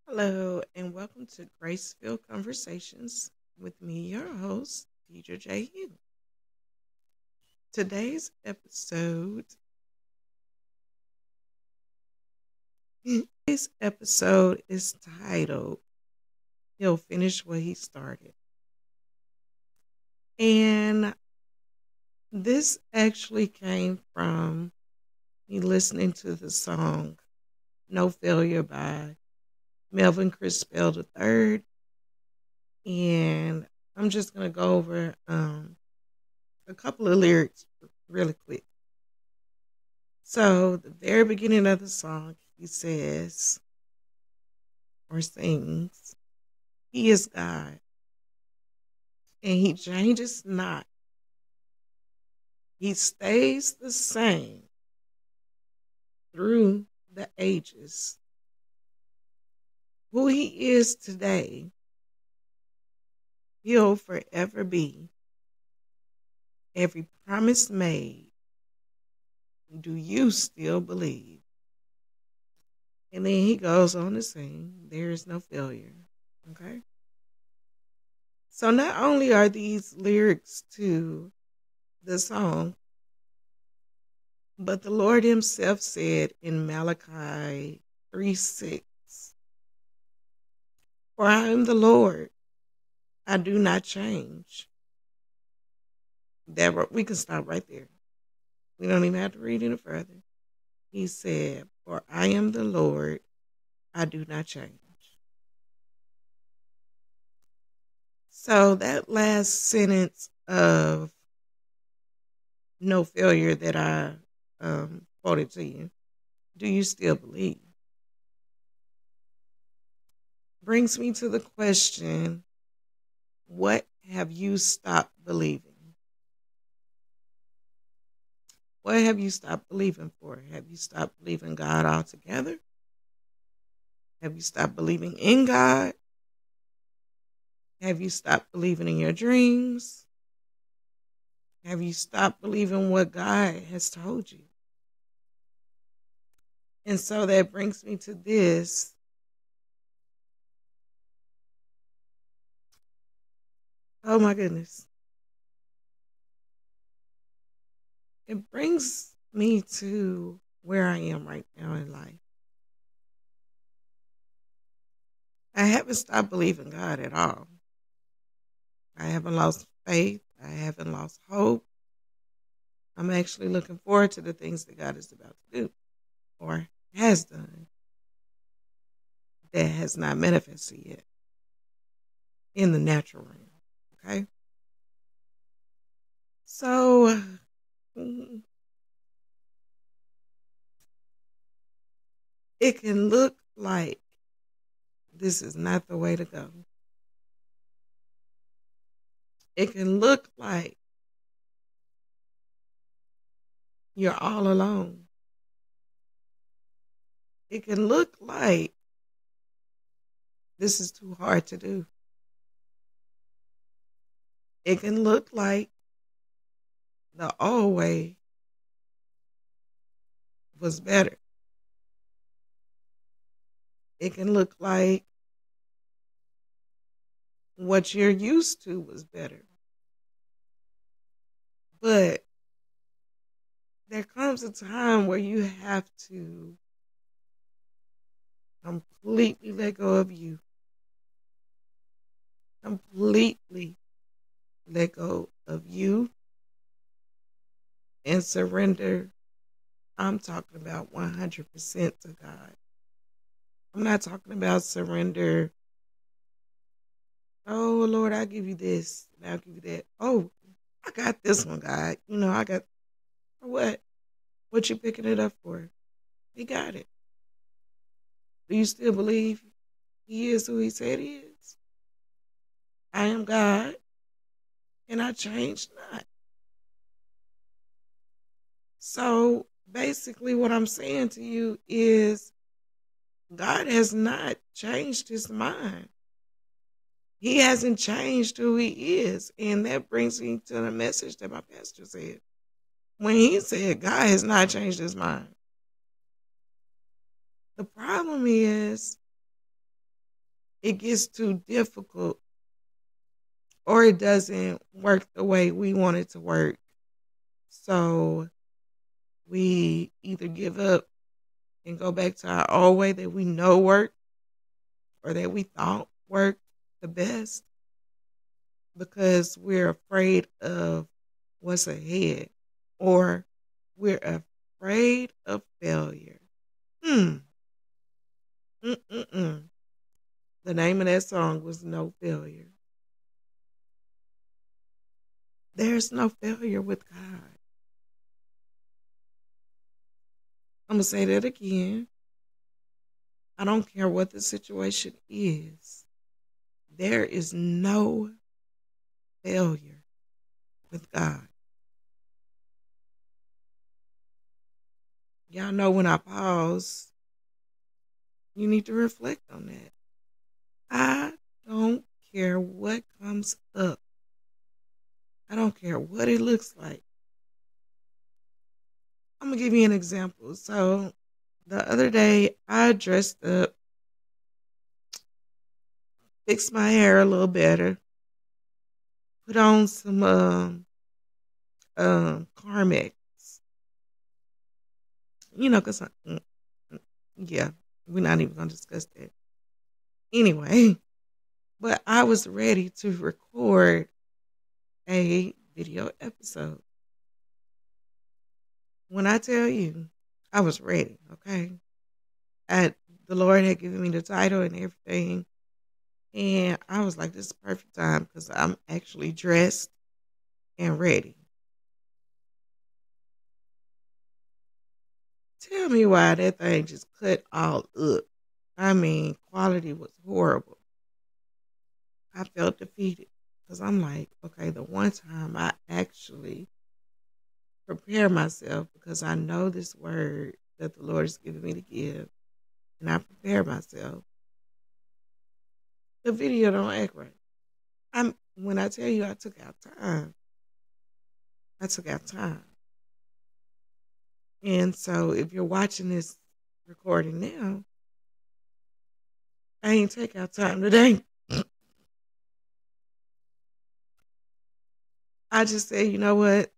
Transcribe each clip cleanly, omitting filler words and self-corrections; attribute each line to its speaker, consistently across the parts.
Speaker 1: Hello, and welcome to Grace-Filled Conversations with me, your host, Dedra Jai Hue. Today's episode, today's episode is titled "He'll Finish What He Started," and this actually came from me listening to the song "No Failure" by Melvin Crispell III, and I'm just gonna go over a couple of lyrics really quick. So, the very beginning of the song, he says or sings, He is God, and He changes not. He stays the same through the ages. Who He is today, He'll forever be. Every promise made, do you still believe? And then he goes on to sing, There is no failure. Okay? So, not only are these lyrics to the song, but the Lord himself said in Malachi 3:6, For I am the Lord, I do not change. That we can stop right there. We don't even have to read any further. He said, For I am the Lord, I do not change. So that last sentence of no failure that I quoted to you, do you still believe? Brings me to the question, what have you stopped believing? What have you stopped believing for? Have you stopped believing God altogether? Have you stopped believing in God? Have you stopped believing in your dreams? Have you stopped believing what God has told you? And so that brings me to this. Oh my goodness. It brings me to where I am right now in life. I haven't stopped believing God at all. I haven't lost faith. I haven't lost hope. I'm actually looking forward to the things that God is about to do or has done that has not manifested yet in the natural realm. Okay. So it can look like this is not the way to go. It can look like you're all alone. It can look like this is too hard to do. It can look like the old way was better. It can look like what you're used to was better. But there comes a time where you have to completely let go of you. Completely let go of you and surrender. I'm talking about 100% to God. I'm not talking about surrender. Oh, Lord, I'll give you this. And I'll give you that. Oh, I got this one, God. I got, for what? What you picking it up for? He got it. Do you still believe he is who he said he is? I am God, and I change not. So basically, what I'm saying to you is God has not changed his mind. He hasn't changed who he is. And that brings me to the message that my pastor said. When he said God has not changed his mind. The problem is it gets too difficult or it doesn't work the way we want it to work. So we either give up and go back to our old way that we know worked or that we thought worked the best because we're afraid of what's ahead or we're afraid of failure. Hmm. Mm-mm-mm. The name of that song was No Failure. There's no failure with God. I'm going to say that again. I don't care what the situation is. There is no failure with God. Y'all know when I pause, you need to reflect on that. I don't care what comes up. I don't care what it looks like. I'm going to give you an example. So the other day, I dressed up, fixed my hair a little better, put on some Carmex, because yeah, we're not even going to discuss that. Anyway, but I was ready to record a video episode. When I tell you, I was ready, okay? The Lord had given me the title and everything. And I was like, this is the perfect time because I'm actually dressed and ready. Tell me why that thing just cut all up. I mean, quality was horrible. I felt defeated because I'm like, okay, the one time I actually prepare myself because I know this word that the Lord has given me to give, and I prepare myself. The video don't act right. When I tell you I took out time, I took out time. And so if you're watching this recording now, I ain't take out time today. I just said, you know what?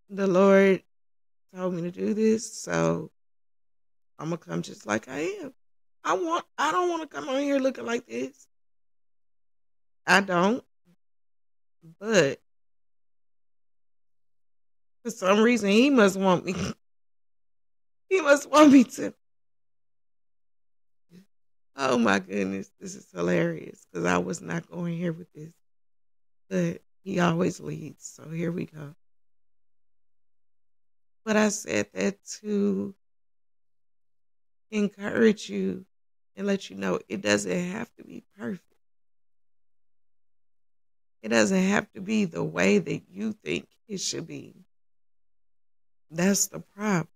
Speaker 1: The Lord told me to do this, so I'm gonna come just like I am. I don't want to come on here looking like this. I don't. But for some reason he must want me. He must want me to. Oh my goodness, this is hilarious because I was not going here with this. But he always leads, so here we go. But I said that to encourage you and let you know it doesn't have to be perfect. It doesn't have to be the way that you think it should be. That's the problem.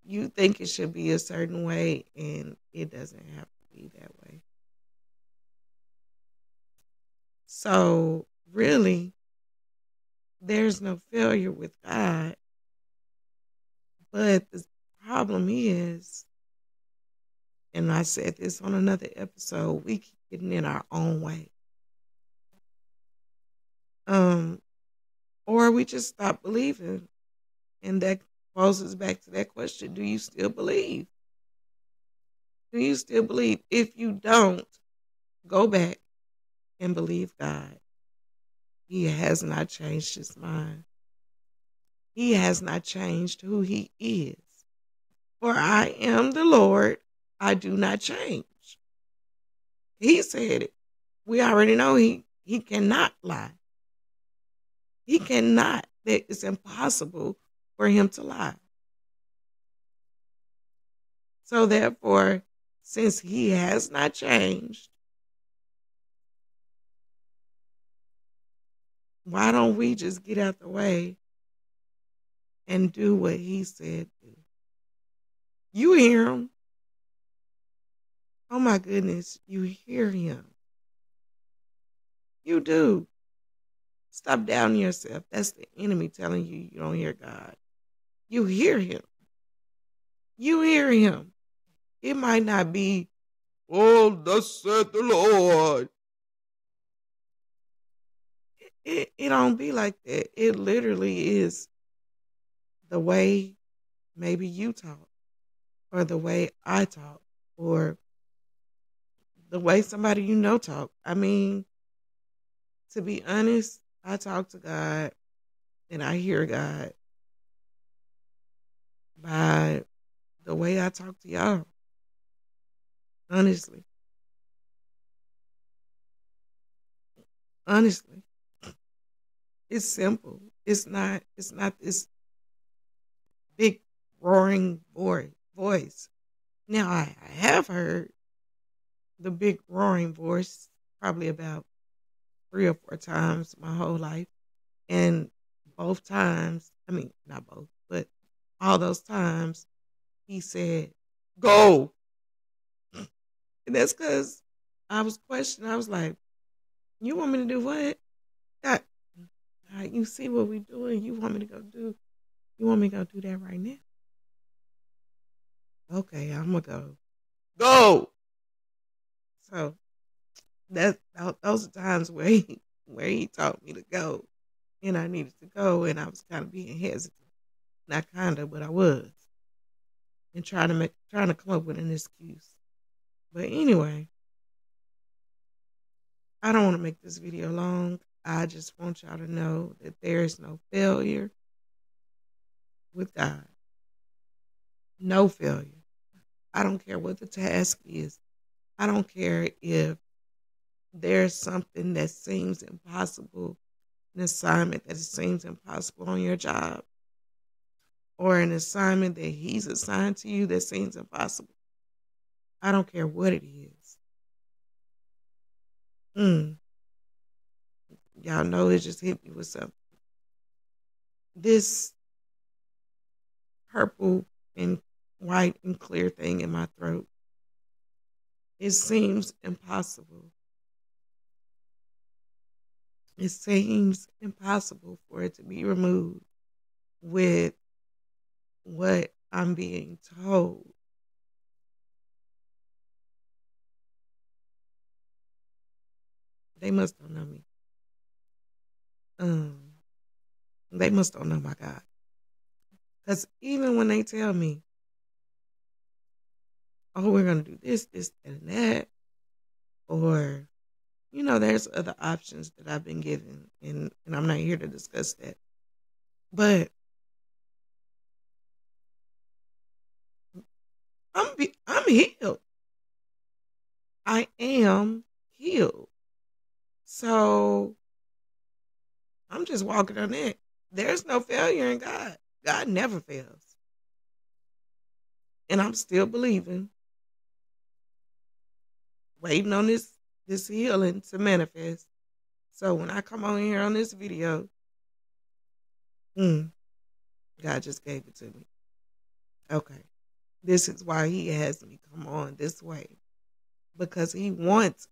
Speaker 1: You think it should be a certain way, and it doesn't have to be that way. So, really, there's no failure with God. But the problem is, and I said this on another episode, we keep getting in our own way. Or we just stop believing. And that poses back to that question, do you still believe? Do you still believe? If you don't, go back and believe God. He has not changed his mind. He has not changed who he is. For I am the Lord, I do not change. He said it. We already know he cannot lie. He cannot. It's impossible for him to lie. So therefore, since he has not changed, why don't we just get out the way and do what he said do? You hear him. Oh my goodness, you hear him. You do. Stop doubting yourself. That's the enemy telling you you don't hear God. You hear him. You hear him. It might not be Oh, thus said the Lord. It don't be like that. It literally is the way maybe you talk, or the way I talk, or the way somebody you know talk. I mean, to be honest, I talk to God and I hear God by the way I talk to y'all. Honestly. Honestly. It's simple. It's not this big roaring voice. Now I have heard the big roaring voice probably about 3 or 4 times my whole life. And both times, I mean, not both, but all those times, he said, go. And that's because I was questioning. I was like, you want me to do what? God, you see what we doing? You want me to go do? You want me to go do that right now? Okay, I'm going to go. Go. So those are times where he told me to go. And I needed to go. And I was kind of being hesitant. Not kind of, but I was. And trying to come up with an excuse. But anyway, I don't want to make this video long. I just want y'all to know that there is no failure with God. No failure. I don't care what the task is. I don't care if there's something that seems impossible, an assignment that seems impossible on your job, or an assignment that he's assigned to you that seems impossible. I don't care what it is. Y'all know it just hit me with something. This purple and white and clear thing in my throat. It seems impossible. It seems impossible for it to be removed with what I'm being told. They must don't know me. They must don't know my God. Because even when they tell me, oh, we're going to do this, this, and that, or, there's other options that I've been given, and I'm not here to discuss that. But I'm healed. I am healed. So I'm just walking on it. There's no failure in God. God never fails. And I'm still believing, waiting on this healing to manifest. So when I come on here on this video, God just gave it to me. Okay. This is why he has me come on this way. Because he wants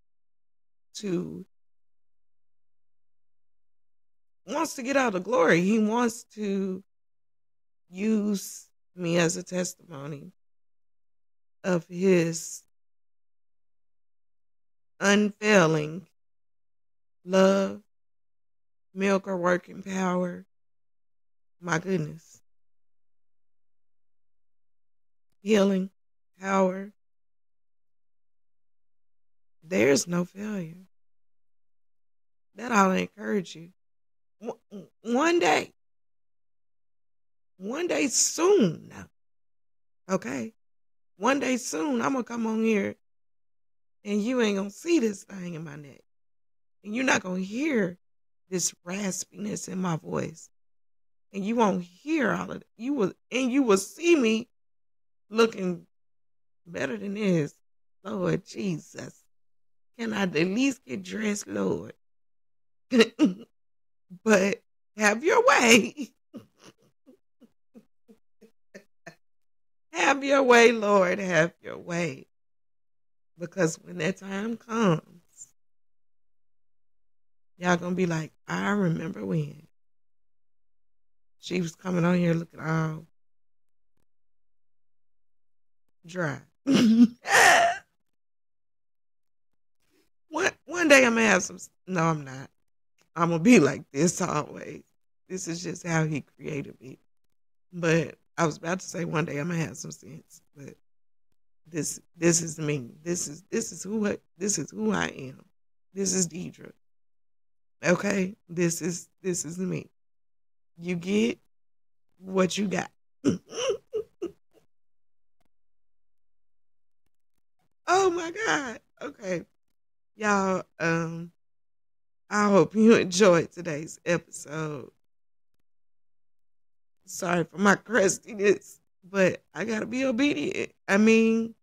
Speaker 1: to get out of glory. He wants to use me as a testimony of his unfailing love, miracle working power. My goodness. Healing power. There's no failure. That ought to encourage you. One day soon now. Okay? One day soon, I'm going to come on here and you ain't going to see this thing in my neck. And you're not going to hear this raspiness in my voice. And you won't hear all of it. You will see me looking better than this. Lord Jesus. Can I at least get dressed, Lord? But have your way. Have your way, Lord. Have your way. Because when that time comes, y'all going to be like, I remember when she was coming on here looking all dry. have some. No, I'm not. I'm gonna be like this always. This is just how he created me. But I was about to say one day I'm gonna have some sense. But this is me. This is who I am. This is Dedra. Okay? This is me. You get what you got. Oh my God. Okay. Y'all, I hope you enjoyed today's episode. Sorry for my crustiness, but I gotta be obedient. I mean,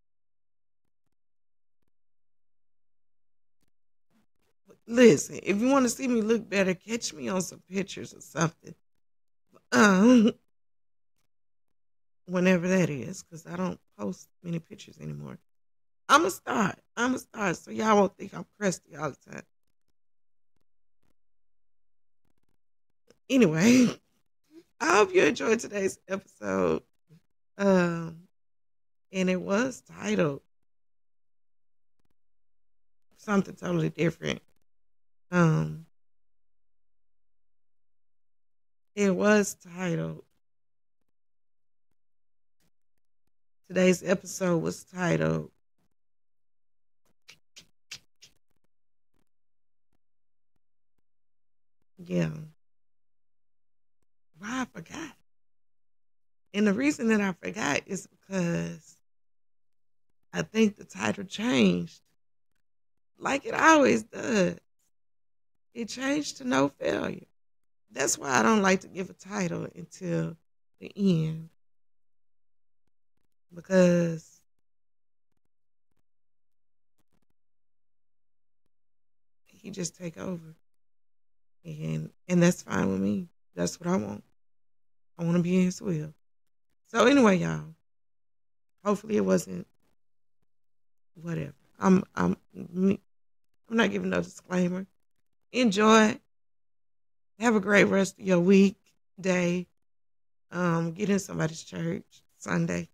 Speaker 1: listen, if you want to see me look better, catch me on some pictures or something. Um, Whenever that is, because I don't post many pictures anymore. I'm a star. I'm a star, so y'all won't think I'm crusty all the time. Anyway, I hope you enjoyed today's episode. Um, and it was titled something totally different. Um, it was titled. Today's episode was titled. Yeah, why I forgot. And the reason that I forgot is because I think the title changed, like it always does. It changed to no failure. That's why I don't like to give a title until the end, because he just take over, and that's fine with me. That's what I want. I want to be in his will. So anyway, y'all. Hopefully it wasn't whatever. I'm not giving no disclaimer. Enjoy. Have a great rest of your week, day. Get in somebody's church Sunday.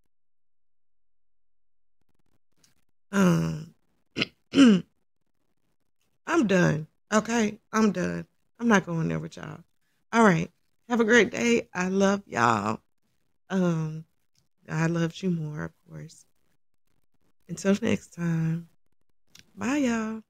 Speaker 1: Um, I'm done. Okay, I'm done. I'm not going there with y'all. All right. Have a great day. I love y'all. Um, God loves you more, of course. Until next time. Bye, y'all.